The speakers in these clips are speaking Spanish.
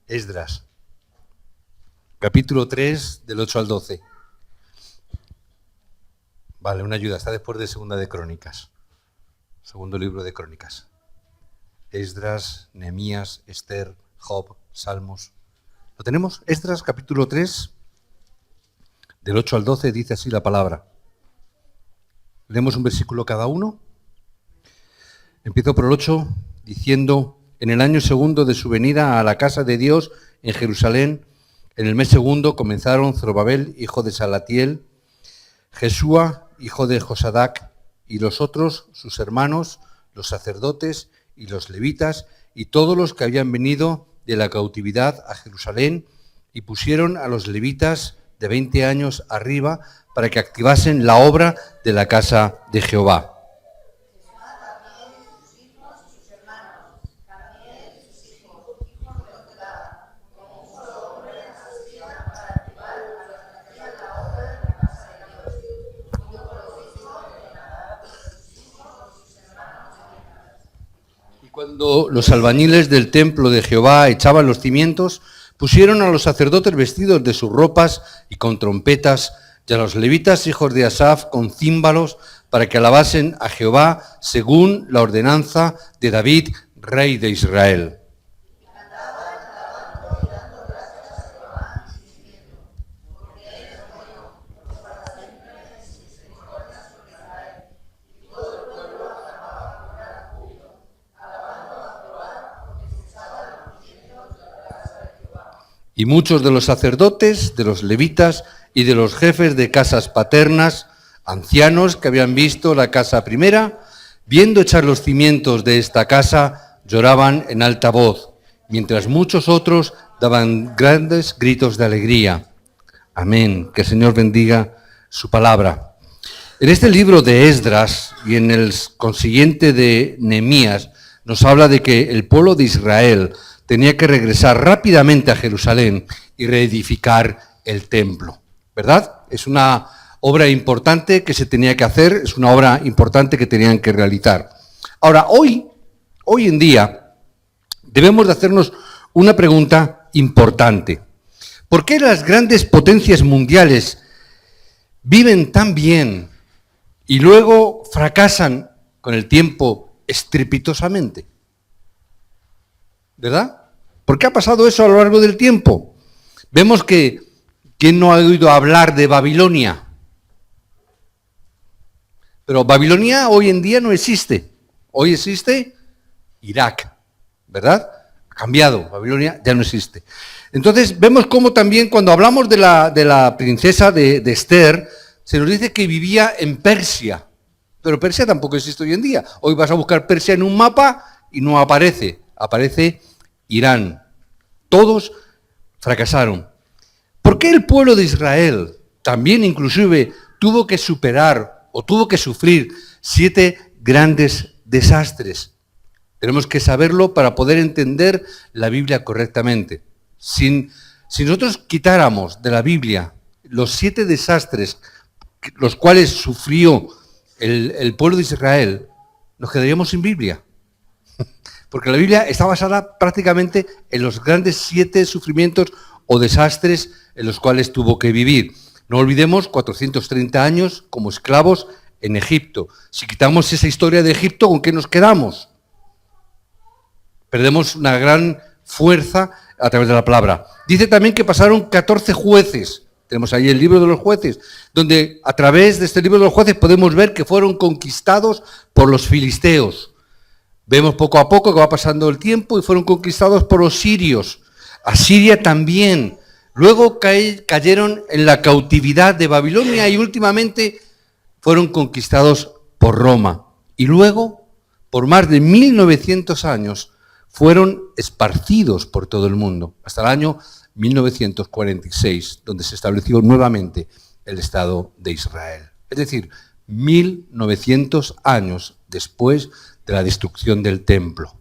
Esdras, capítulo 3, del 8 al 12. Vale, una ayuda, está después de Segunda de Crónicas. Segundo libro de Crónicas. Esdras, Nehemías, Esther, Job, Salmos. ¿Lo tenemos? Esdras, capítulo 3, del 8 al 12, dice así la palabra. Leemos un versículo cada uno. Empiezo por el 8, diciendo: en el año segundo de su venida a la casa de Dios en Jerusalén, en el mes segundo, comenzaron Zorobabel, hijo de Salatiel, Jesúa, hijo de Josadac, y los otros, sus hermanos, los sacerdotes y los levitas, y todos los que habían venido de la cautividad a Jerusalén, y pusieron a los levitas de 20 años arriba para que activasen la obra de la casa de Jehová. Cuando los albañiles del templo de Jehová echaban los cimientos, pusieron a los sacerdotes vestidos de sus ropas y con trompetas, y a los levitas, hijos de Asaf, con címbalos, para que alabasen a Jehová según la ordenanza de David, rey de Israel. Y muchos de los sacerdotes, de los levitas y de los jefes de casas paternas, ancianos que habían visto la casa primera, viendo echar los cimientos de esta casa, lloraban en alta voz, mientras muchos otros daban grandes gritos de alegría. Amén. Que el Señor bendiga su palabra. En este libro de Esdras y en el consiguiente de Nehemías, nos habla de que el pueblo de Israel tenía que regresar rápidamente a Jerusalén y reedificar el templo, ¿verdad? Es una obra importante que se tenía que hacer, es una obra importante que tenían que realizar. Ahora, hoy en día, debemos de hacernos una pregunta importante. ¿Por qué las grandes potencias mundiales viven tan bien y luego fracasan con el tiempo estrepitosamente? ¿Verdad? ¿Por qué ha pasado eso a lo largo del tiempo? Vemos que, ¿quién no ha oído hablar de Babilonia? Pero Babilonia hoy en día no existe. Hoy existe Irak, ¿verdad? Ha cambiado, Babilonia ya no existe. Entonces vemos cómo también cuando hablamos de la princesa de Esther, se nos dice que vivía en Persia. Pero Persia tampoco existe hoy en día. Hoy vas a buscar Persia en un mapa y no aparece. Aparece Irán. Todos fracasaron. ¿Por qué el pueblo de Israel también inclusive tuvo que superar o tuvo que sufrir 7 grandes desastres? Tenemos que saberlo para poder entender la Biblia correctamente. Si nosotros quitáramos de la Biblia los 7 desastres los cuales sufrió el pueblo de Israel, nos quedaríamos sin Biblia. Porque la Biblia está basada prácticamente en los grandes 7 sufrimientos o desastres en los cuales tuvo que vivir. No olvidemos 430 años como esclavos en Egipto. Si quitamos esa historia de Egipto, ¿con qué nos quedamos? Perdemos una gran fuerza a través de la palabra. Dice también que pasaron 14 jueces. Tenemos ahí el libro de los jueces, donde a través de este libro de los jueces podemos ver que fueron conquistados por los filisteos. Vemos poco a poco que va pasando el tiempo y fueron conquistados por los sirios. Asiria también. Luego cayeron en la cautividad de Babilonia y últimamente fueron conquistados por Roma. Y luego, por más de 1900 años, fueron esparcidos por todo el mundo, hasta el año 1946, donde se estableció nuevamente el Estado de Israel. Es decir, 1900 años después de la destrucción del templo.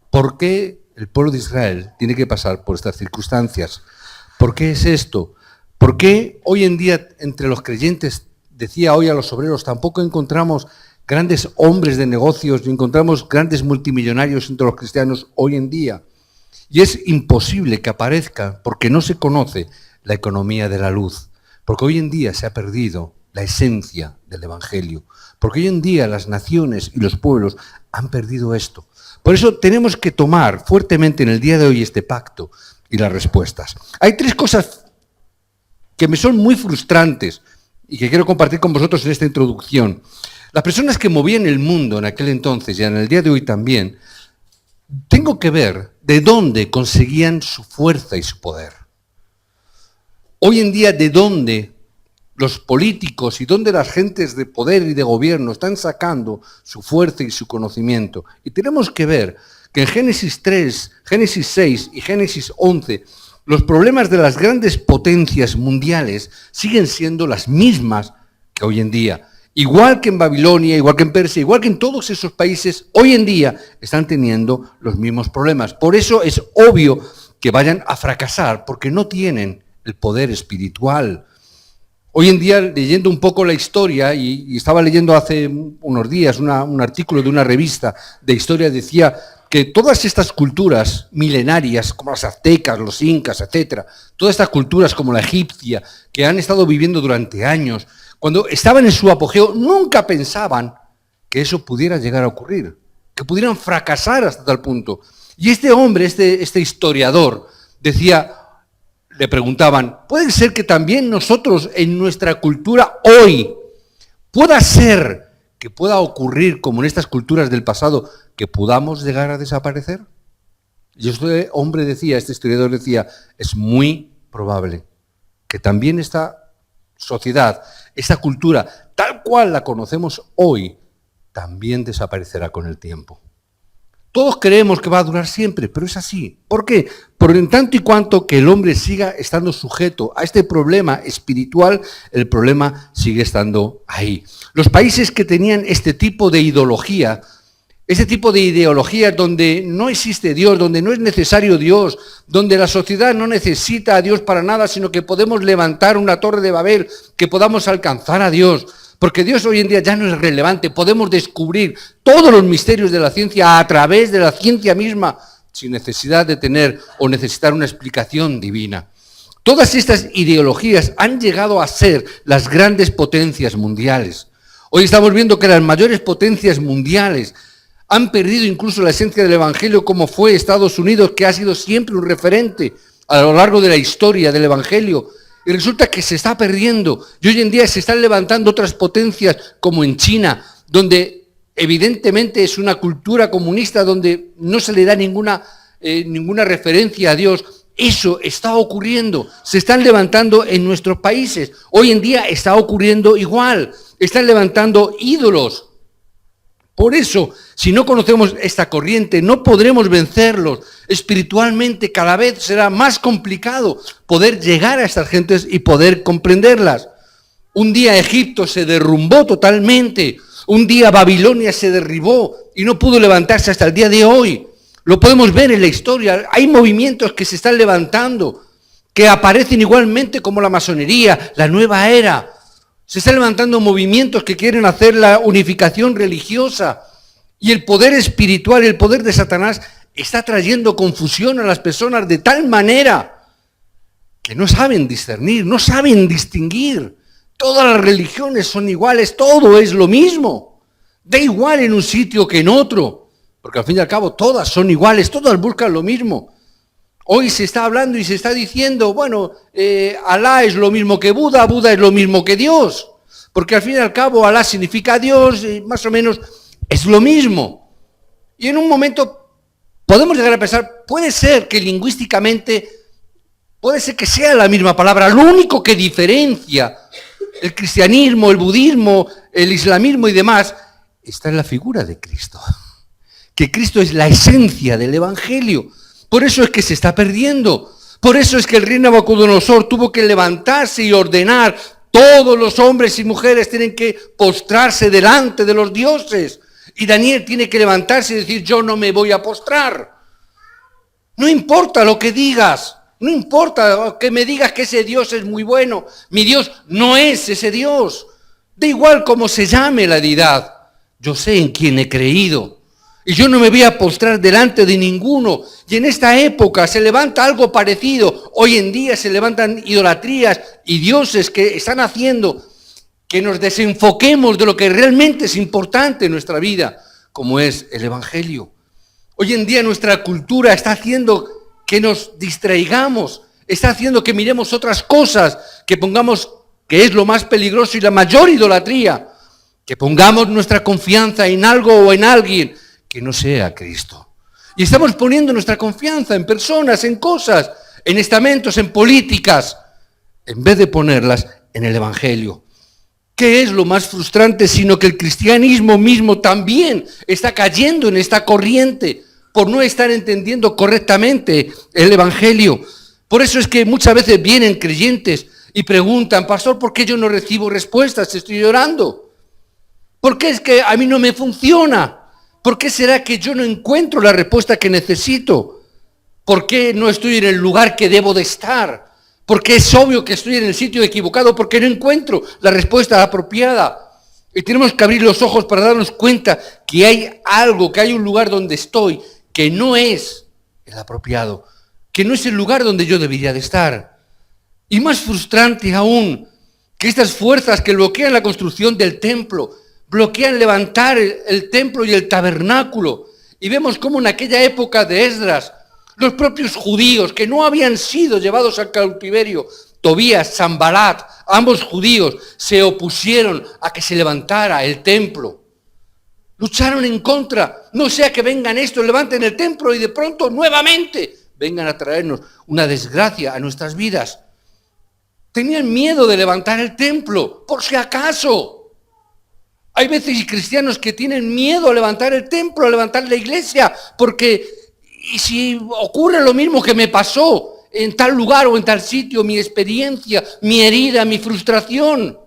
¿Por qué el pueblo de Israel tiene que pasar por estas circunstancias? ¿Por qué es esto? ¿Por qué hoy en día entre los creyentes, decía hoy a los obreros, tampoco encontramos grandes hombres de negocios, ni encontramos grandes multimillonarios entre los cristianos hoy en día? Y es imposible que aparezca porque no se conoce la economía de la luz. Porque hoy en día se ha perdido la esencia del Evangelio. Porque hoy en día las naciones y los pueblos han perdido esto. Por eso tenemos que tomar fuertemente en el día de hoy este pacto y las respuestas. Hay tres cosas que me son muy frustrantes y que quiero compartir con vosotros en esta introducción. Las personas que movían el mundo en aquel entonces y en el día de hoy también, tengo que ver de dónde conseguían su fuerza y su poder. Hoy en día, de dónde los políticos y dónde las gentes de poder y de gobierno están sacando su fuerza y su conocimiento. Y tenemos que ver que en Génesis 3, Génesis 6 y Génesis 11, los problemas de las grandes potencias mundiales siguen siendo las mismas que hoy en día. Igual que en Babilonia, igual que en Persia, igual que en todos esos países, hoy en día están teniendo los mismos problemas. Por eso es obvio que vayan a fracasar, porque no tienen el poder espiritual. Hoy en día, leyendo un poco la historia, y estaba leyendo hace unos días un artículo de una revista de historia, decía que todas estas culturas milenarias, como las aztecas, los incas, etcétera, todas estas culturas como la egipcia, que han estado viviendo durante años, cuando estaban en su apogeo, nunca pensaban que eso pudiera llegar a ocurrir, que pudieran fracasar hasta tal punto. Y este hombre, este historiador, decía, le preguntaban, ¿puede ser que también nosotros en nuestra cultura hoy pueda ser que pueda ocurrir como en estas culturas del pasado, que podamos llegar a desaparecer? Y este hombre decía, este historiador decía, es muy probable que también esta sociedad, esta cultura, tal cual la conocemos hoy, también desaparecerá con el tiempo. Todos creemos que va a durar siempre, pero es así. ¿Por qué? Por en tanto y cuanto que el hombre siga estando sujeto a este problema espiritual, el problema sigue estando ahí. Los países que tenían este tipo de ideología donde no existe Dios, donde no es necesario Dios, donde la sociedad no necesita a Dios para nada, sino que podemos levantar una torre de Babel, que podamos alcanzar a Dios. Porque Dios hoy en día ya no es relevante, podemos descubrir todos los misterios de la ciencia a través de la ciencia misma, sin necesidad de tener o necesitar una explicación divina. Todas estas ideologías han llegado a ser las grandes potencias mundiales. Hoy estamos viendo que las mayores potencias mundiales han perdido incluso la esencia del Evangelio, como fue Estados Unidos, que ha sido siempre un referente a lo largo de la historia del Evangelio. Y resulta que se está perdiendo. Y hoy en día se están levantando otras potencias, como en China, donde evidentemente es una cultura comunista, donde no se le da ninguna referencia a Dios. Eso está ocurriendo. Se están levantando en nuestros países. Hoy en día está ocurriendo igual. Están levantando ídolos. Por eso, si no conocemos esta corriente, no podremos vencerlos. Espiritualmente cada vez será más complicado poder llegar a estas gentes y poder comprenderlas. Un día Egipto se derrumbó totalmente. Un día Babilonia se derribó y no pudo levantarse hasta el día de hoy. Lo podemos ver en la historia. Hay movimientos que se están levantando, que aparecen igualmente como la masonería, la nueva era. Se están levantando movimientos que quieren hacer la unificación religiosa, y el poder espiritual, el poder de Satanás está trayendo confusión a las personas de tal manera que no saben discernir, no saben distinguir. Todas las religiones son iguales, todo es lo mismo. Da igual en un sitio que en otro, porque al fin y al cabo todas son iguales, todas buscan lo mismo. Hoy se está hablando y se está diciendo, bueno, Alá es lo mismo que Buda, Buda es lo mismo que Dios. Porque al fin y al cabo Alá significa Dios, y más o menos es lo mismo. Y en un momento podemos llegar a pensar, puede ser que lingüísticamente, puede ser que sea la misma palabra. Lo único que diferencia el cristianismo, el budismo, el islamismo y demás, está en la figura de Cristo. Que Cristo es la esencia del Evangelio. Por eso es que se está perdiendo. Por eso es que el rey Nabucodonosor tuvo que levantarse y ordenar, todos los hombres y mujeres tienen que postrarse delante de los dioses. Y Daniel tiene que levantarse y decir, yo no me voy a postrar. No importa lo que digas, no importa que me digas que ese Dios es muy bueno. Mi Dios no es ese Dios. Da igual cómo se llame la deidad. Yo sé en quién he creído. Y yo no me voy a postrar delante de ninguno. Y en esta época se levanta algo parecido. Hoy en día se levantan idolatrías y dioses que están haciendo que nos desenfoquemos de lo que realmente es importante en nuestra vida, como es el Evangelio. Hoy en día nuestra cultura está haciendo que nos distraigamos, está haciendo que miremos otras cosas, que pongamos, que es lo más peligroso y la mayor idolatría, que pongamos nuestra confianza en algo o en alguien que no sea Cristo. Y estamos poniendo nuestra confianza en personas, en cosas, en estamentos, en políticas, en vez de ponerlas en el Evangelio. ¿Qué es lo más frustrante sino que el cristianismo mismo también está cayendo en esta corriente por no estar entendiendo correctamente el Evangelio? Por eso es que muchas veces vienen creyentes y preguntan, pastor, ¿por qué yo no recibo respuestas? Estoy orando. ¿Por qué es que a mí no me funciona? ¿Por qué será que yo no encuentro la respuesta que necesito? ¿Por qué no estoy en el lugar que debo de estar? Porque es obvio que estoy en el sitio equivocado, porque no encuentro la respuesta apropiada. Y tenemos que abrir los ojos para darnos cuenta que hay algo, que hay un lugar donde estoy, que no es el apropiado, que no es el lugar donde yo debería de estar. Y más frustrante aún, que estas fuerzas que bloquean la construcción del templo, bloquean levantar el templo y el tabernáculo. Y vemos cómo en aquella época de Esdras, los propios judíos que no habían sido llevados al cautiverio, Tobías, Sanbalat, ambos judíos, se opusieron a que se levantara el templo. Lucharon en contra, no sea que vengan estos, levanten el templo y de pronto nuevamente vengan a traernos una desgracia a nuestras vidas. Tenían miedo de levantar el templo, por si acaso. Hay veces cristianos que tienen miedo a levantar el templo, a levantar la iglesia, porque y si ocurre lo mismo que me pasó en tal lugar o en tal sitio, mi experiencia, mi herida, mi frustración,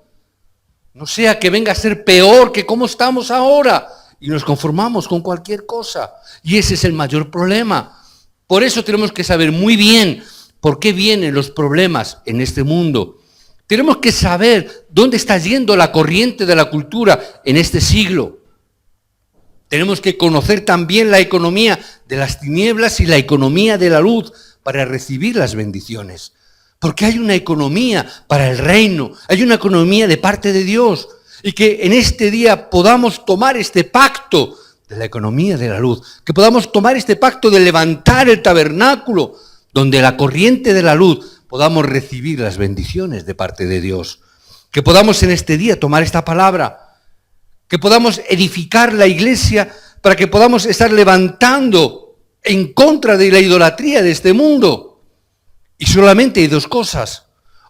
no sea que venga a ser peor que cómo estamos ahora y nos conformamos con cualquier cosa. Y ese es el mayor problema. Por eso tenemos que saber muy bien por qué vienen los problemas en este mundo. Tenemos que saber dónde está yendo la corriente de la cultura en este siglo. Tenemos que conocer también la economía de las tinieblas y la economía de la luz para recibir las bendiciones. Porque hay una economía para el reino, hay una economía de parte de Dios. Y que en este día podamos tomar este pacto de la economía de la luz, que podamos tomar este pacto de levantar el tabernáculo, donde la corriente de la luz podamos recibir las bendiciones de parte de Dios. Que podamos en este día tomar esta palabra, que podamos edificar la iglesia para que podamos estar levantando en contra de la idolatría de este mundo. Y solamente hay dos cosas: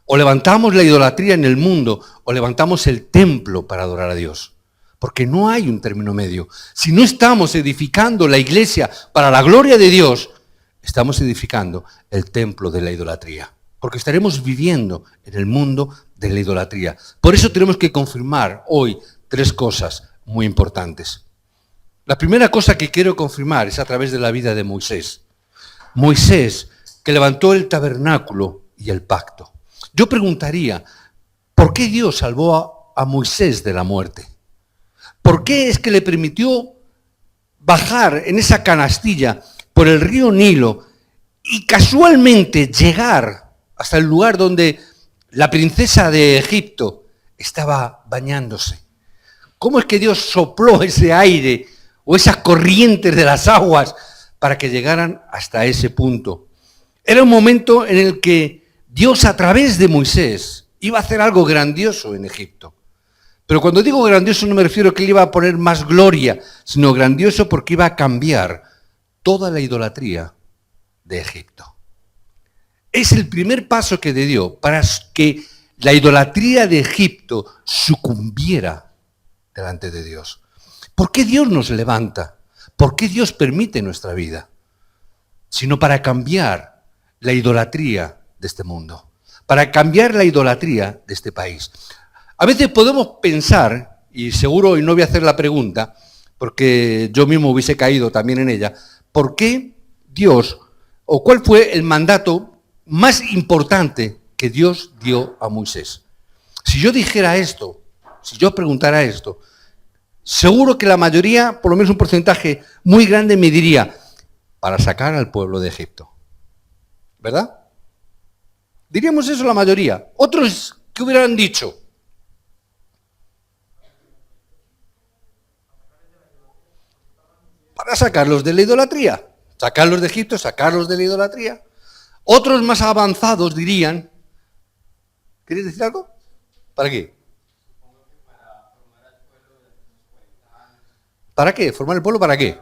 o levantamos la idolatría en el mundo o levantamos el templo para adorar a Dios. Porque no hay un término medio. Si no estamos edificando la iglesia para la gloria de Dios, estamos edificando el templo de la idolatría. Porque estaremos viviendo en el mundo de la idolatría. Por eso tenemos que confirmar hoy tres cosas muy importantes. La primera cosa que quiero confirmar es a través de la vida de Moisés. Moisés, que levantó el tabernáculo y el pacto. Yo preguntaría, ¿por qué Dios salvó a Moisés de la muerte? ¿Por qué es que le permitió bajar en esa canastilla por el río Nilo y casualmente llegar hasta el lugar donde la princesa de Egipto estaba bañándose? ¿Cómo es que Dios sopló ese aire o esas corrientes de las aguas para que llegaran hasta ese punto? Era un momento en el que Dios, a través de Moisés, iba a hacer algo grandioso en Egipto. Pero cuando digo grandioso no me refiero a que le iba a poner más gloria, sino grandioso porque iba a cambiar toda la idolatría de Egipto. Es el primer paso que dio para que la idolatría de Egipto sucumbiera delante de Dios. ¿Por qué Dios nos levanta? ¿Por qué Dios permite nuestra vida? Sino para cambiar la idolatría de este mundo, para cambiar la idolatría de este país. A veces podemos pensar, y seguro, y no voy a hacer la pregunta, porque yo mismo hubiese caído también en ella, ¿por qué Dios, o cuál fue el mandato más importante que Dios dio a Moisés? Si yo dijera esto, si yo preguntara esto, seguro que la mayoría, por lo menos un porcentaje muy grande, me diría, para sacar al pueblo de Egipto. ¿Verdad? Diríamos eso la mayoría. Otros, ¿qué hubieran dicho? Para sacarlos de la idolatría. Sacarlos de Egipto, sacarlos de la idolatría. Otros más avanzados dirían, ¿queréis decir algo? ¿Para qué? ¿Para qué? ¿Formar el pueblo para qué?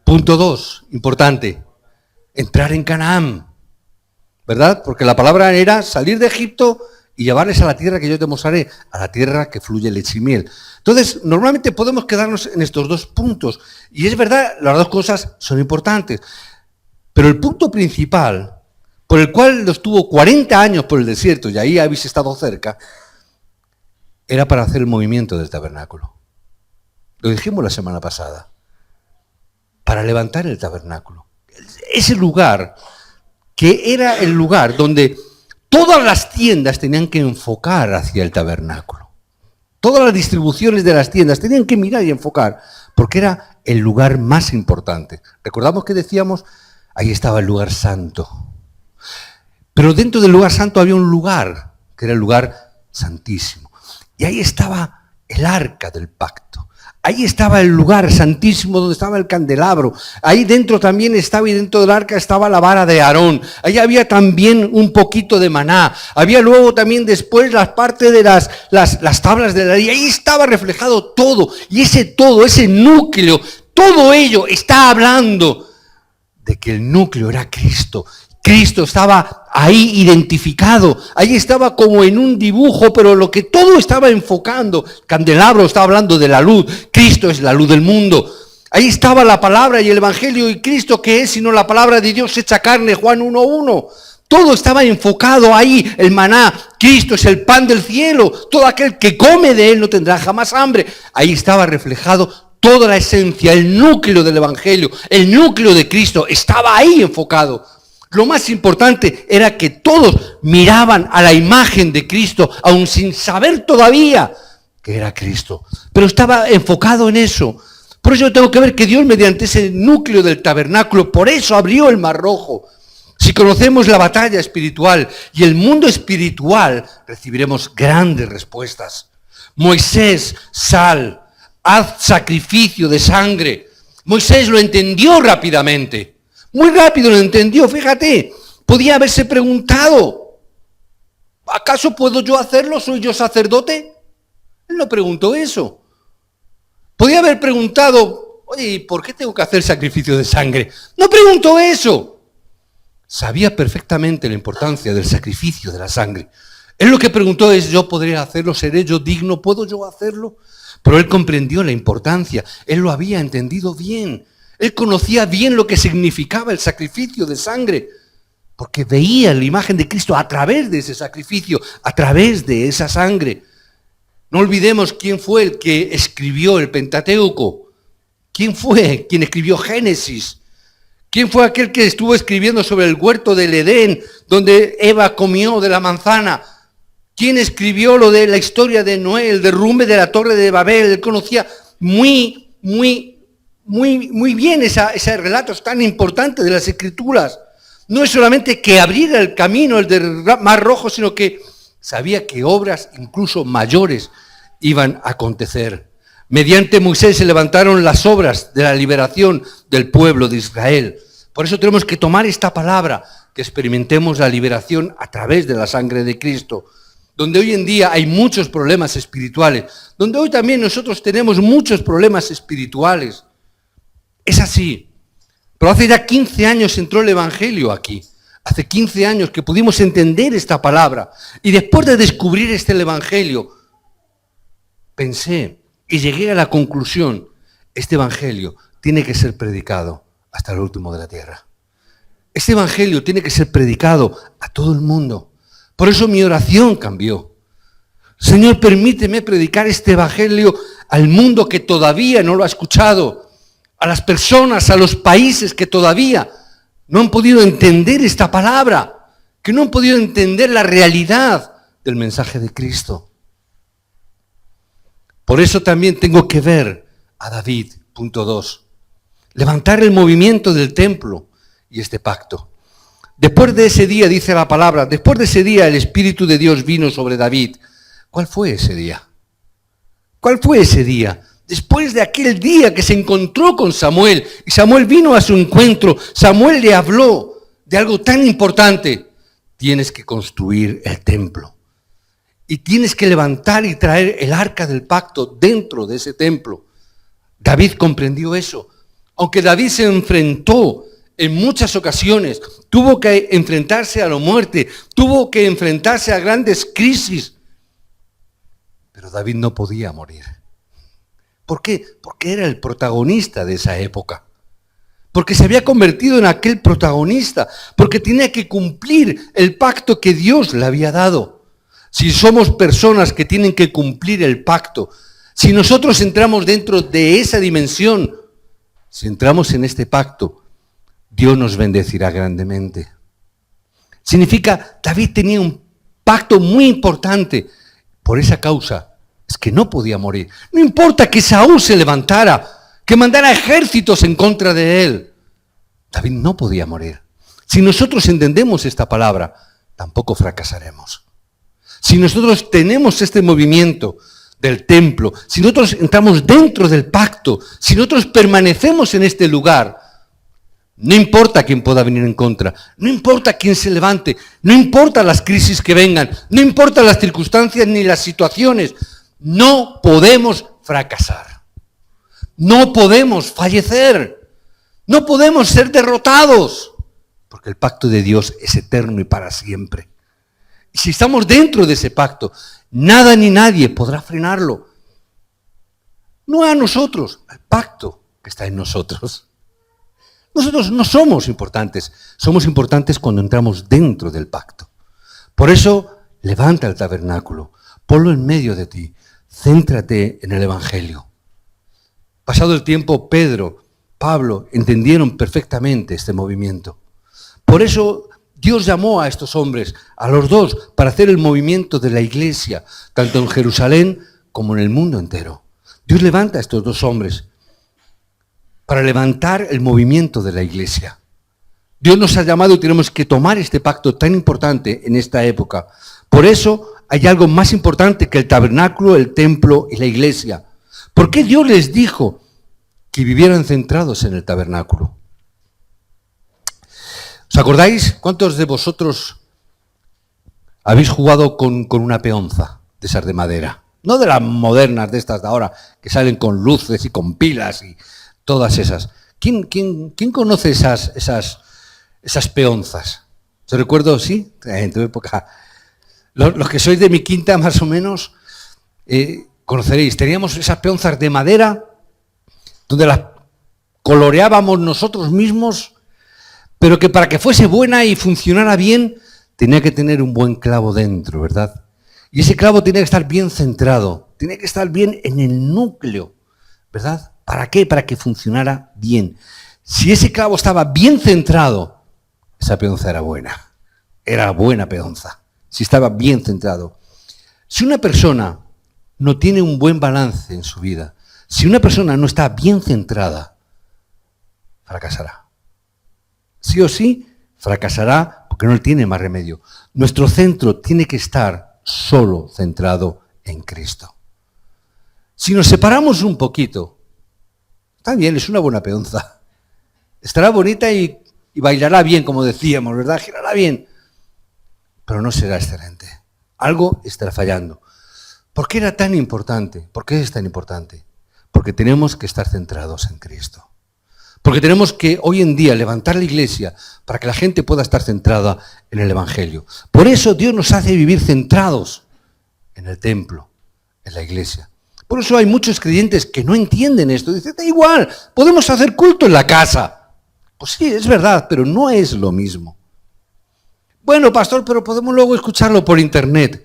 Punto 2, importante. Entrar en Canaán. ¿Verdad? Porque la palabra era salir de Egipto y llevarles a la tierra que yo te mostraré, a la tierra que fluye leche y miel. Entonces, normalmente podemos quedarnos en estos dos puntos. Y es verdad, las dos cosas son importantes. Pero el punto principal, por el cual los tuvo 40 años por el desierto, y ahí habéis estado cerca, era para hacer el movimiento del tabernáculo. Lo dijimos la semana pasada. Para levantar el tabernáculo. Ese lugar, que era el lugar donde todas las tiendas tenían que enfocar hacia el tabernáculo. Todas las distribuciones de las tiendas tenían que mirar y enfocar, porque era el lugar más importante. Recordamos que decíamos, ahí estaba el lugar santo. Pero dentro del lugar santo había un lugar, que era el lugar santísimo. Y ahí estaba el arca del pacto. Ahí estaba el lugar santísimo donde estaba el candelabro. Ahí dentro también estaba, y dentro del arca estaba la vara de Aarón. Ahí había también un poquito de maná. Había luego también después las partes de las tablas de la ley. Ahí estaba reflejado todo. Y ese todo, ese núcleo, todo ello está hablando de que el núcleo era Cristo. Cristo estaba ahí identificado, ahí estaba como en un dibujo, pero lo que todo estaba enfocando, candelabro estaba hablando de la luz, Cristo es la luz del mundo. Ahí estaba la palabra y el evangelio, y Cristo, ¿qué es sino la palabra de Dios hecha carne? Juan 1:1. Todo estaba enfocado ahí, el maná, Cristo es el pan del cielo, todo aquel que come de él no tendrá jamás hambre. Ahí estaba reflejado toda la esencia, el núcleo del evangelio, el núcleo de Cristo, estaba ahí enfocado. Lo más importante era que todos miraban a la imagen de Cristo, aun sin saber todavía que era Cristo. Pero estaba enfocado en eso. Por eso tengo que ver que Dios, mediante ese núcleo del tabernáculo, por eso abrió el Mar Rojo. Si conocemos la batalla espiritual y el mundo espiritual, recibiremos grandes respuestas. Moisés, sal, haz sacrificio de sangre. Moisés lo entendió rápidamente. Muy rápido lo entendió, fíjate. Podía haberse preguntado, ¿acaso puedo yo hacerlo? ¿Soy yo sacerdote? Él no preguntó eso. Podía haber preguntado, oye, ¿por qué tengo que hacer sacrificio de sangre? No preguntó eso. Sabía perfectamente la importancia del sacrificio de la sangre. Él lo que preguntó es, ¿yo podré hacerlo? ¿Seré yo digno? ¿Puedo yo hacerlo? Pero él comprendió la importancia. Él lo había entendido bien. Él conocía bien lo que significaba el sacrificio de sangre, porque veía la imagen de Cristo a través de ese sacrificio, a través de esa sangre. No olvidemos quién fue el que escribió el Pentateuco, quién fue quien escribió Génesis, quién fue aquel que estuvo escribiendo sobre el huerto del Edén, donde Eva comió de la manzana, quién escribió lo de la historia de Noé, el derrumbe de la torre de Babel. Él conocía muy bien ese relato tan importante de las Escrituras. No es solamente que abriera el camino, el del Mar Rojo, sino que sabía que obras incluso mayores iban a acontecer. Mediante Moisés se levantaron las obras de la liberación del pueblo de Israel. Por eso tenemos que tomar esta palabra, que experimentemos la liberación a través de la sangre de Cristo. Donde hoy en día hay muchos problemas espirituales, donde hoy también nosotros tenemos muchos problemas espirituales. Es así. Pero hace ya 15 años entró el Evangelio aquí. Hace 15 años que pudimos entender esta palabra. Y después de descubrir este Evangelio, pensé y llegué a la conclusión, este Evangelio tiene que ser predicado hasta el último de la tierra. Este Evangelio tiene que ser predicado a todo el mundo. Por eso mi oración cambió. Señor, permíteme predicar este Evangelio al mundo que todavía no lo ha escuchado. A las personas, a los países que todavía no han podido entender esta palabra, que no han podido entender la realidad del mensaje de Cristo. Por eso también tengo que ver a David, punto 2. Levantar el movimiento del templo y este pacto. Después de ese día, dice la palabra, después de ese día el Espíritu de Dios vino sobre David. ¿Cuál fue ese día? ¿Cuál fue ese día? Después de aquel día que se encontró con Samuel y Samuel vino a su encuentro, Samuel le habló de algo tan importante. Tienes que construir el templo y tienes que levantar y traer el arca del pacto dentro de ese templo. David comprendió eso. Aunque David se enfrentó en muchas ocasiones, tuvo que enfrentarse a la muerte, tuvo que enfrentarse a grandes crisis, pero David no podía morir. ¿Por qué? Porque era el protagonista de esa época. Porque se había convertido en aquel protagonista. Porque tenía que cumplir el pacto que Dios le había dado. Si somos personas que tienen que cumplir el pacto, si nosotros entramos dentro de esa dimensión, si entramos en este pacto, Dios nos bendecirá grandemente. Significa, David tenía un pacto muy importante. Por esa causa es que no podía morir. No importa que Saúl se levantara, que mandara ejércitos en contra de él. David no podía morir. Si nosotros entendemos esta palabra, tampoco fracasaremos. Si nosotros tenemos este movimiento del templo, si nosotros entramos dentro del pacto, si nosotros permanecemos en este lugar, no importa quién pueda venir en contra, no importa quién se levante, no importa las crisis que vengan, no importa las circunstancias ni las situaciones, no podemos fracasar, no podemos fallecer, no podemos ser derrotados, porque el pacto de Dios es eterno y para siempre. Y si estamos dentro de ese pacto, nada ni nadie podrá frenarlo. No a nosotros, al pacto que está en nosotros. Nosotros no somos importantes cuando entramos dentro del pacto. Por eso, levanta el tabernáculo, ponlo en medio de ti, céntrate en el Evangelio. Pasado el tiempo, Pedro, Pablo entendieron perfectamente este movimiento. Por eso Dios llamó a estos hombres, a los dos, para hacer el movimiento de la iglesia, tanto en Jerusalén como en el mundo entero. Dios levanta a estos dos hombres para levantar el movimiento de la iglesia. Dios nos ha llamado y tenemos que tomar este pacto tan importante en esta época. Por eso hay algo más importante que el tabernáculo, el templo y la iglesia. ¿Por qué Dios les dijo que vivieran centrados en el tabernáculo? ¿Os acordáis cuántos de vosotros habéis jugado con una peonza de esas de madera? No de las modernas, de estas de ahora, que salen con luces y con pilas y todas esas. ¿Quién conoce esas peonzas? ¿Se recuerdo? ¿Sí? En tu época. Los que sois de mi quinta, más o menos, conoceréis. Teníamos esas peonzas de madera, donde las coloreábamos nosotros mismos, pero que para que fuese buena y funcionara bien, tenía que tener un buen clavo dentro, ¿verdad? Y ese clavo tenía que estar bien centrado, tenía que estar bien en el núcleo, ¿verdad? ¿Para qué? Para que funcionara bien. Si ese clavo estaba bien centrado, esa peonza era buena peonza, si estaba bien centrado. Si una persona no tiene un buen balance en su vida, si una persona no está bien centrada, fracasará. Sí o sí, fracasará porque no tiene más remedio. Nuestro centro tiene que estar solo centrado en Cristo. Si nos separamos un poquito, está bien, es una buena peonza. Estará bonita y bailará bien, como decíamos, ¿verdad? Girará bien. Pero no será excelente. Algo estará fallando. ¿Por qué era tan importante? ¿Por qué es tan importante? Porque tenemos que estar centrados en Cristo. Porque tenemos que hoy en día levantar la iglesia para que la gente pueda estar centrada en el Evangelio. Por eso Dios nos hace vivir centrados en el templo, en la iglesia. Por eso hay muchos creyentes que no entienden esto. Dicen, da igual, podemos hacer culto en la casa. Pues sí, es verdad, pero no es lo mismo. Bueno, pastor, pero podemos luego escucharlo por internet.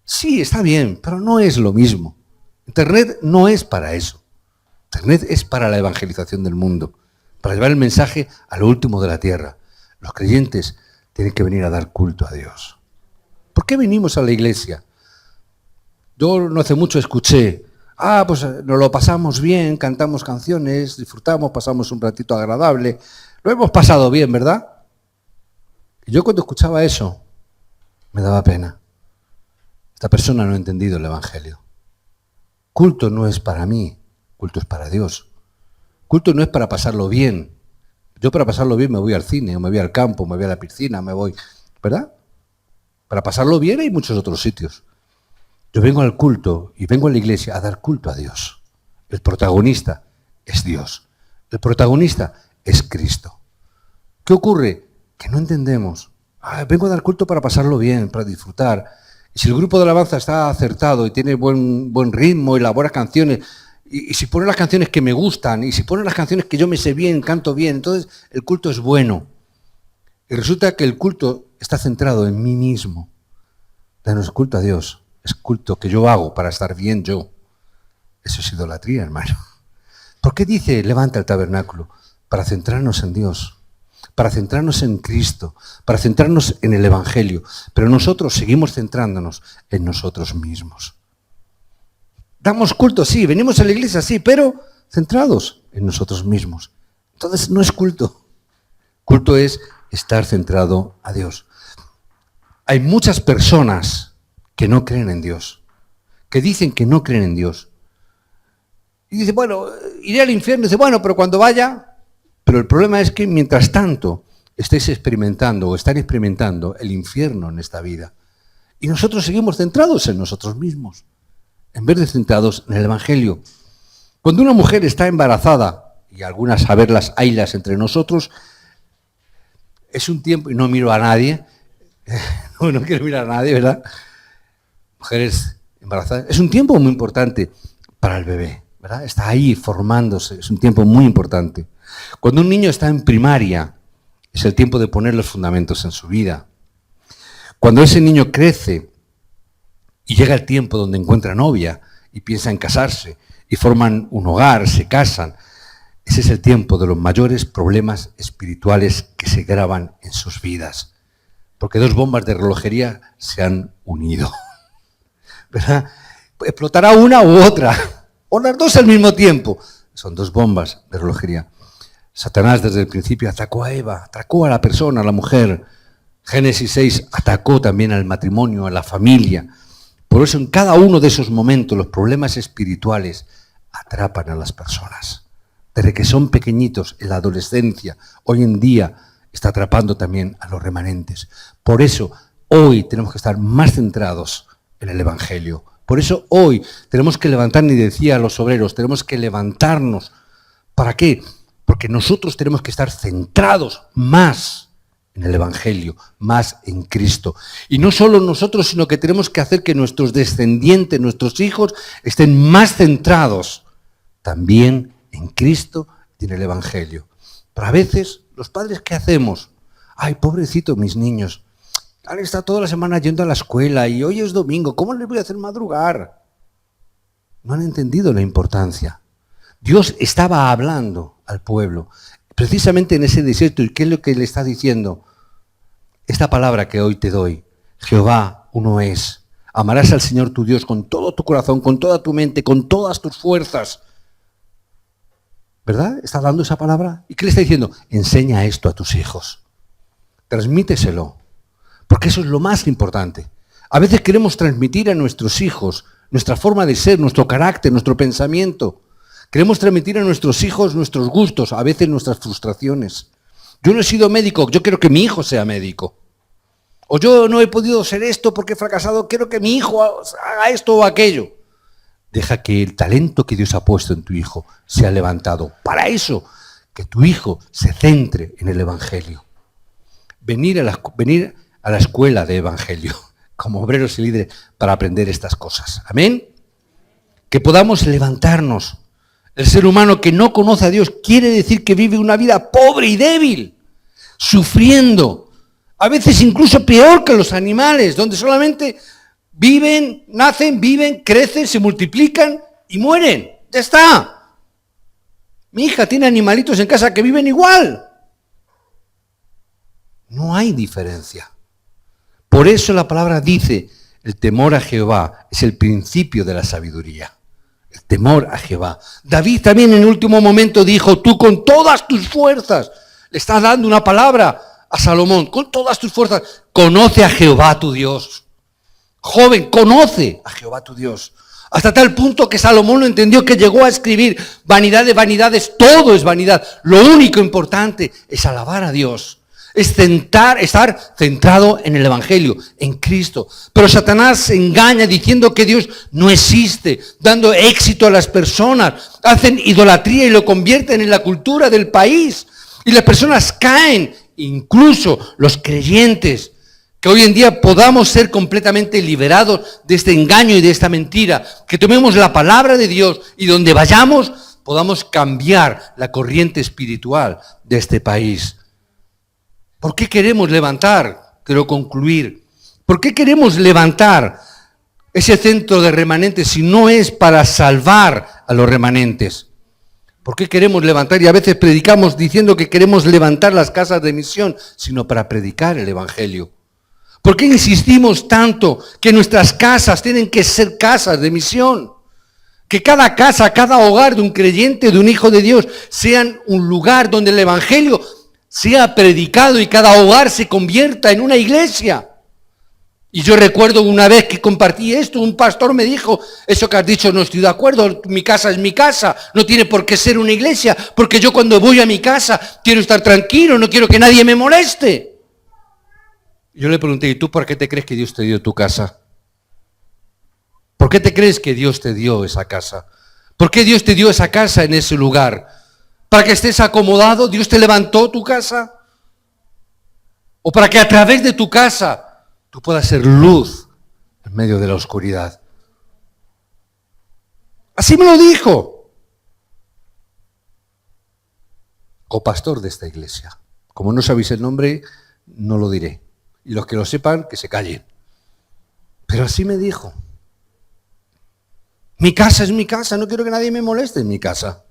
Sí, está bien, pero no es lo mismo. Internet no es para eso. Internet es para la evangelización del mundo, para llevar el mensaje a lo último de la tierra. Los creyentes tienen que venir a dar culto a Dios. ¿Por qué venimos a la iglesia? Yo no hace mucho escuché Pues nos lo pasamos bien, cantamos canciones, disfrutamos, pasamos un ratito agradable. Lo hemos pasado bien, ¿verdad? Y yo cuando escuchaba eso, me daba pena. Esta persona no ha entendido el Evangelio. Culto no es para mí, culto es para Dios. Culto no es para pasarlo bien. Yo para pasarlo bien me voy al cine, o me voy al campo, me voy a la piscina, me voy, ¿verdad? Para pasarlo bien hay muchos otros sitios. Yo vengo al culto y vengo a la iglesia a dar culto a Dios. El protagonista es Dios. El protagonista es Cristo. ¿Qué ocurre? Que no entendemos. Vengo a dar culto para pasarlo bien, para disfrutar. Y si el grupo de alabanza está acertado y tiene buen ritmo y las buenas canciones, y si pone las canciones que me gustan, y si pone las canciones que yo me sé bien, canto bien, entonces el culto es bueno. Y resulta que el culto está centrado en mí mismo. No es culto a Dios, es culto que yo hago para estar bien yo. Eso es idolatría, hermano. ¿Por qué dice levanta el tabernáculo? Para centrarnos en Dios, para centrarnos en Cristo, para centrarnos en el Evangelio. Pero nosotros seguimos centrándonos en nosotros mismos. Damos culto, sí, venimos a la iglesia, sí, pero centrados en nosotros mismos. Entonces no es culto. Culto es estar centrado a Dios. Hay muchas personas que no creen en Dios, que dicen que no creen en Dios. Y dice, bueno, iré al infierno. Y dice, bueno, pero cuando vaya... Pero el problema es que mientras tanto estáis experimentando o están experimentando el infierno en esta vida. Y nosotros seguimos centrados en nosotros mismos, en vez de centrados en el Evangelio. Cuando una mujer está embarazada, y algunas saberlas haylas entre nosotros, es un tiempo, y no miro a nadie, no quiero mirar a nadie, ¿verdad? Mujeres embarazadas, es un tiempo muy importante para el bebé, ¿verdad? Está ahí formándose, es un tiempo muy importante. Cuando un niño está en primaria, es el tiempo de poner los fundamentos en su vida. Cuando ese niño crece y llega el tiempo donde encuentra novia y piensa en casarse y forman un hogar, se casan, ese es el tiempo de los mayores problemas espirituales que se graban en sus vidas. Porque dos bombas de relojería se han unido, ¿verdad? Explotará una u otra, o las dos al mismo tiempo. Son dos bombas de relojería. Satanás desde el principio atacó a Eva, atacó a la persona, a la mujer. Génesis 6 atacó también al matrimonio, a la familia. Por eso en cada uno de esos momentos los problemas espirituales atrapan a las personas. Desde que son pequeñitos, en la adolescencia, hoy en día está atrapando también a los remanentes. Por eso hoy tenemos que estar más centrados en el Evangelio. Por eso hoy tenemos que levantarnos, y decía a los obreros, tenemos que levantarnos. ¿Para qué? Porque nosotros tenemos que estar centrados más en el Evangelio, más en Cristo. Y no solo nosotros, sino que tenemos que hacer que nuestros descendientes, nuestros hijos, estén más centrados también en Cristo y en el Evangelio. Pero a veces, los padres, ¿qué hacemos? Ay, pobrecito mis niños, han estado toda la semana yendo a la escuela y hoy es domingo, ¿cómo les voy a hacer madrugar? No han entendido la importancia. Dios estaba hablando al pueblo, precisamente en ese desierto. ¿Y qué es lo que le está diciendo? Esta palabra que hoy te doy, Jehová uno es. Amarás al Señor tu Dios con todo tu corazón, con toda tu mente, con todas tus fuerzas. ¿Verdad? ¿Está dando esa palabra? ¿Y qué le está diciendo? Enseña esto a tus hijos. Transmíteselo, porque eso es lo más importante. A veces queremos transmitir a nuestros hijos nuestra forma de ser, nuestro carácter, nuestro pensamiento. Queremos transmitir a nuestros hijos nuestros gustos, a veces nuestras frustraciones. Yo no he sido médico, yo quiero que mi hijo sea médico. O yo no he podido ser esto porque he fracasado, quiero que mi hijo haga esto o aquello. Deja que el talento que Dios ha puesto en tu hijo sea levantado. Para eso, que tu hijo se centre en el Evangelio. Venir a la escuela de Evangelio, como obreros y líderes, para aprender estas cosas. Amén. Que podamos levantarnos. El ser humano que no conoce a Dios quiere decir que vive una vida pobre y débil, sufriendo, a veces incluso peor que los animales, donde solamente viven, nacen, viven, crecen, se multiplican y mueren. Ya está. Mi hija tiene animalitos en casa que viven igual. No hay diferencia. Por eso la palabra dice, el temor a Jehová es el principio de la sabiduría. El temor a Jehová. David también en el último momento dijo, tú con todas tus fuerzas, le estás dando una palabra a Salomón, con todas tus fuerzas, conoce a Jehová tu Dios. Joven, conoce a Jehová tu Dios. Hasta tal punto que Salomón lo entendió que llegó a escribir, vanidad de vanidades, todo es vanidad. Lo único importante es alabar a Dios. Es estar centrado en el Evangelio, en Cristo. Pero Satanás se engaña diciendo que Dios no existe, dando éxito a las personas. Hacen idolatría y lo convierten en la cultura del país. Y las personas caen, incluso los creyentes. Que hoy en día podamos ser completamente liberados de este engaño y de esta mentira. Que tomemos la palabra de Dios y donde vayamos podamos cambiar la corriente espiritual de este país. ¿Por qué queremos levantar? Quiero concluir. ¿Por qué queremos levantar ese centro de remanentes si no es para salvar a los remanentes? ¿Por qué queremos levantar? Y a veces predicamos diciendo que queremos levantar las casas de misión, sino para predicar el Evangelio. ¿Por qué insistimos tanto que nuestras casas tienen que ser casas de misión? Que cada casa, cada hogar de un creyente, de un hijo de Dios, sean un lugar donde el Evangelio sea predicado y cada hogar se convierta en una iglesia. Y yo recuerdo una vez que compartí esto, un pastor me dijo, eso que has dicho no estoy de acuerdo, mi casa es mi casa, no tiene por qué ser una iglesia, porque yo cuando voy a mi casa quiero estar tranquilo, no quiero que nadie me moleste. Yo le pregunté, ¿y tú por qué te crees que Dios te dio tu casa? ¿Por qué te crees que Dios te dio esa casa? ¿Por qué Dios te dio esa casa en ese lugar? ¿Para que estés acomodado? ¿Dios te levantó tu casa? ¿O para que a través de tu casa tú puedas ser luz en medio de la oscuridad? Así me lo dijo. Copastor de esta iglesia. Como no sabéis el nombre, no lo diré. Y los que lo sepan, que se callen. Pero así me dijo. Mi casa es mi casa, no quiero que nadie me moleste en mi casa.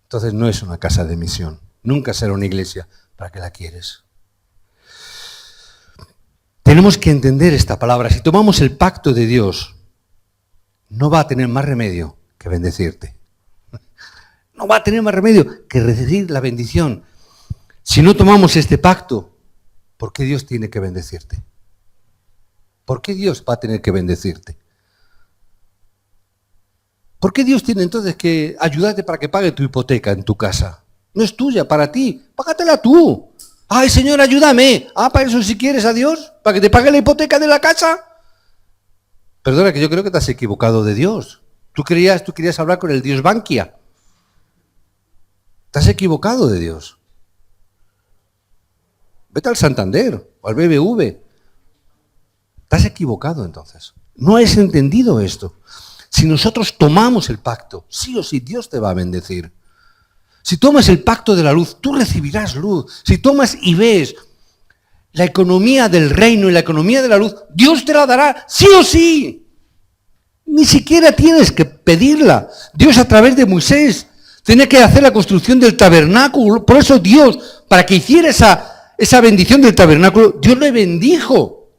Entonces no es una casa de misión. Nunca será una iglesia. ¿Para qué la quieres? Tenemos que entender esta palabra. Si tomamos el pacto de Dios, no va a tener más remedio que bendecirte. No va a tener más remedio que recibir la bendición. Si no tomamos este pacto, ¿por qué Dios tiene que bendecirte? ¿Por qué Dios va a tener que bendecirte? ¿Por qué Dios tiene entonces que ayudarte para que pague tu hipoteca en tu casa? No es tuya, para ti. Págatela tú. Ay, Señor, ayúdame. Para eso si quieres a Dios, para que te pague la hipoteca de la casa. Perdona, que yo creo que te has equivocado de Dios. Tú querías hablar con el Dios Bankia. Te has equivocado de Dios. Vete al Santander o al BBV. Te has equivocado entonces. No has entendido esto. Si nosotros tomamos el pacto, sí o sí, Dios te va a bendecir. Si tomas el pacto de la luz, tú recibirás luz. Si tomas y ves la economía del reino y la economía de la luz, Dios te la dará sí o sí. Ni siquiera tienes que pedirla. Dios a través de Moisés tenía que hacer la construcción del tabernáculo. Por eso Dios, para que hiciera esa bendición del tabernáculo, Dios le bendijo.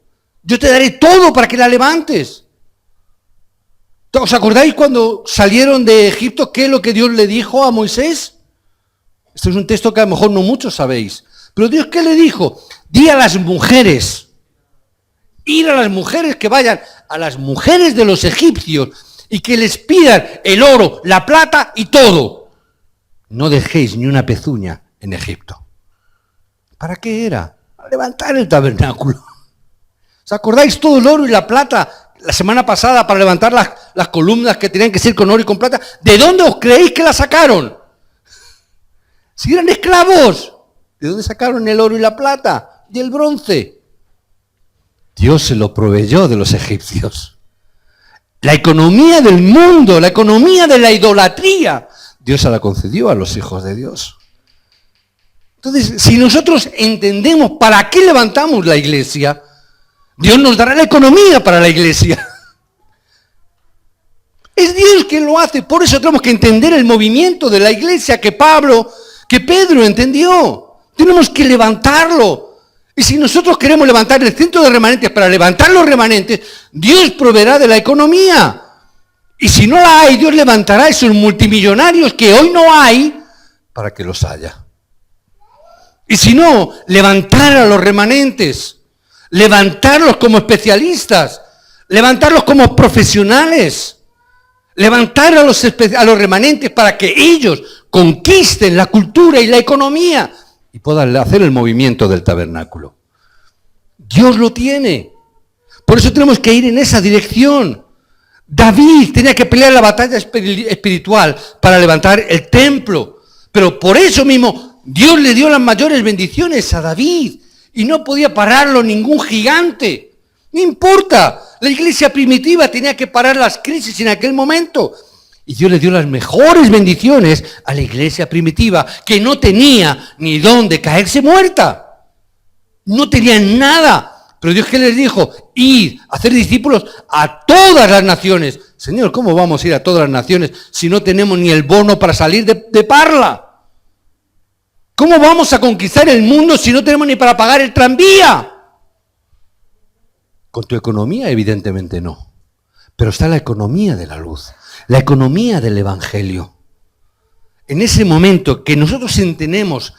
Yo te daré todo para que la levantes. ¿Os acordáis cuando salieron de Egipto? ¿Qué es lo que Dios le dijo a Moisés? Este es un texto que a lo mejor no muchos sabéis. Pero Dios, ¿qué le dijo? Di a las mujeres, ir a las mujeres que vayan, a las mujeres de los egipcios y que les pidan el oro, la plata y todo. No dejéis ni una pezuña en Egipto. ¿Para qué era? Para levantar el tabernáculo. ¿Os acordáis todo el oro y la plata? La semana pasada para levantar las columnas que tenían que ser con oro y con plata. ¿De dónde os creéis que la sacaron? Si eran esclavos. ¿De dónde sacaron el oro y la plata? Y el bronce. Dios se lo proveyó de los egipcios. La economía del mundo, la economía de la idolatría, Dios se la concedió a los hijos de Dios. Entonces, si nosotros entendemos para qué levantamos la iglesia, Dios nos dará la economía para la iglesia. Es Dios quien lo hace. Por eso tenemos que entender el movimiento de la iglesia que Pedro entendió. Tenemos que levantarlo. Y si nosotros queremos levantar el centro de remanentes para levantar los remanentes, Dios proveerá de la economía. Y si no la hay, Dios levantará a esos multimillonarios que hoy no hay para que los haya. Y si no, levantar a los remanentes, levantarlos como especialistas, levantarlos como profesionales, levantar a los remanentes para que ellos conquisten la cultura y la economía y puedan hacer el movimiento del tabernáculo. Dios lo tiene. Por eso tenemos que ir en esa dirección. David tenía que pelear la batalla espiritual para levantar el templo. Pero por eso mismo Dios le dio las mayores bendiciones a David. Y no podía pararlo ningún gigante. No importa. La iglesia primitiva tenía que parar las crisis en aquel momento. Y Dios le dio las mejores bendiciones a la iglesia primitiva, que no tenía ni dónde caerse muerta. No tenía nada. Pero Dios, ¿qué les dijo? Ir, hacer discípulos a todas las naciones. Señor, ¿cómo vamos a ir a todas las naciones si no tenemos ni el bono para salir de Parla? ¿Cómo vamos a conquistar el mundo si no tenemos ni para pagar el tranvía? Con tu economía, evidentemente no. Pero está la economía de la luz, la economía del Evangelio. En ese momento que nosotros entendemos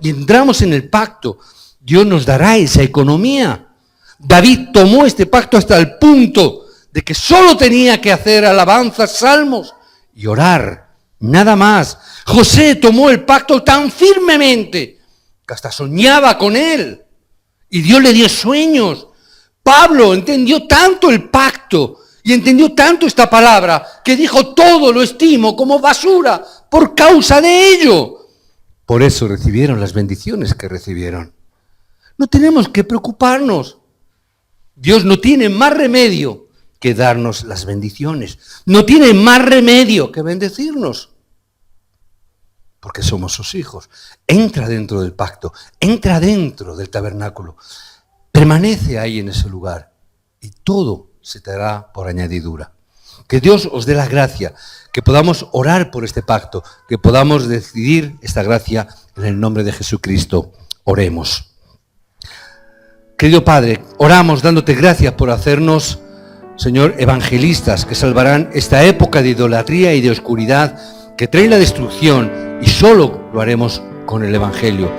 y entramos en el pacto, Dios nos dará esa economía. David tomó este pacto hasta el punto de que solo tenía que hacer alabanzas, salmos y orar, nada más. José tomó el pacto tan firmemente que hasta soñaba con él y Dios le dio sueños. Pablo entendió tanto el pacto y entendió tanto esta palabra que dijo: todo lo estimo como basura por causa de ello. Por eso recibieron las bendiciones que recibieron. No tenemos que preocuparnos. Dios no tiene más remedio que darnos las bendiciones. No tiene más remedio que bendecirnos. Porque somos sus hijos. Entra dentro del pacto. Entra dentro del tabernáculo. Permanece ahí en ese lugar. Y todo se te hará por añadidura. Que Dios os dé la gracia. Que podamos orar por este pacto. Que podamos decidir esta gracia en el nombre de Jesucristo. Oremos. Querido Padre, oramos dándote gracias por hacernos, Señor, evangelistas que salvarán esta época de idolatría y de oscuridad que trae la destrucción, y solo lo haremos con el Evangelio.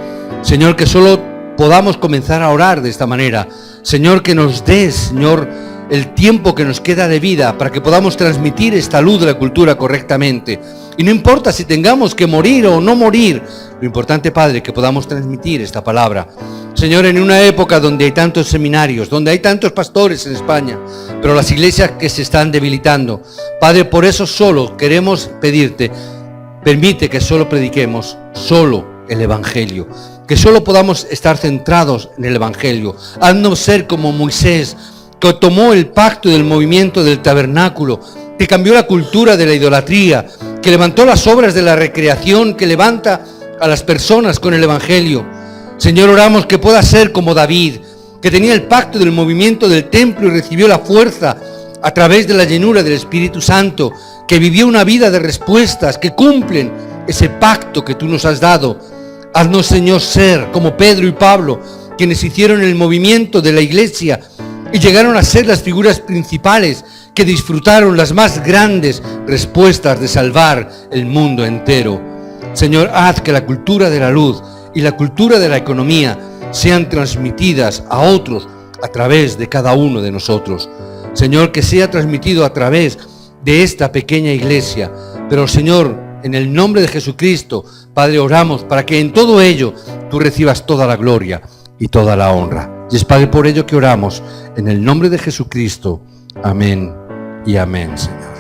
Señor, que solo podamos comenzar a orar de esta manera. Señor, que nos des, Señor, el tiempo que nos queda de vida para que podamos transmitir esta luz de la cultura correctamente. Y no importa si tengamos que morir o no morir, lo importante, Padre, es que podamos transmitir esta palabra. Señor, en una época donde hay tantos seminarios, donde hay tantos pastores en España, pero las iglesias que se están debilitando, Padre, por eso solo queremos pedirte, permite que solo prediquemos solo el Evangelio, que solo podamos estar centrados en el Evangelio. Haznos ser como Moisés, que tomó el pacto del movimiento del tabernáculo, que cambió la cultura de la idolatría, que levantó las obras de la recreación, que levanta a las personas con el Evangelio. Señor, oramos que pueda ser como David, que tenía el pacto del movimiento del templo y recibió la fuerza a través de la llenura del Espíritu Santo, que vivió una vida de respuestas que cumplen ese pacto que tú nos has dado. Haznos, Señor, ser como Pedro y Pablo, quienes hicieron el movimiento de la iglesia y llegaron a ser las figuras principales que disfrutaron las más grandes respuestas de salvar el mundo entero. Señor, haz que la cultura de la luz y la cultura de la economía sean transmitidas a otros a través de cada uno de nosotros. Señor, que sea transmitido a través de esta pequeña iglesia. Pero, Señor, en el nombre de Jesucristo, Padre, oramos para que en todo ello tú recibas toda la gloria y toda la honra. Y es, Padre, por ello que oramos en el nombre de Jesucristo. Amén y amén, Señor.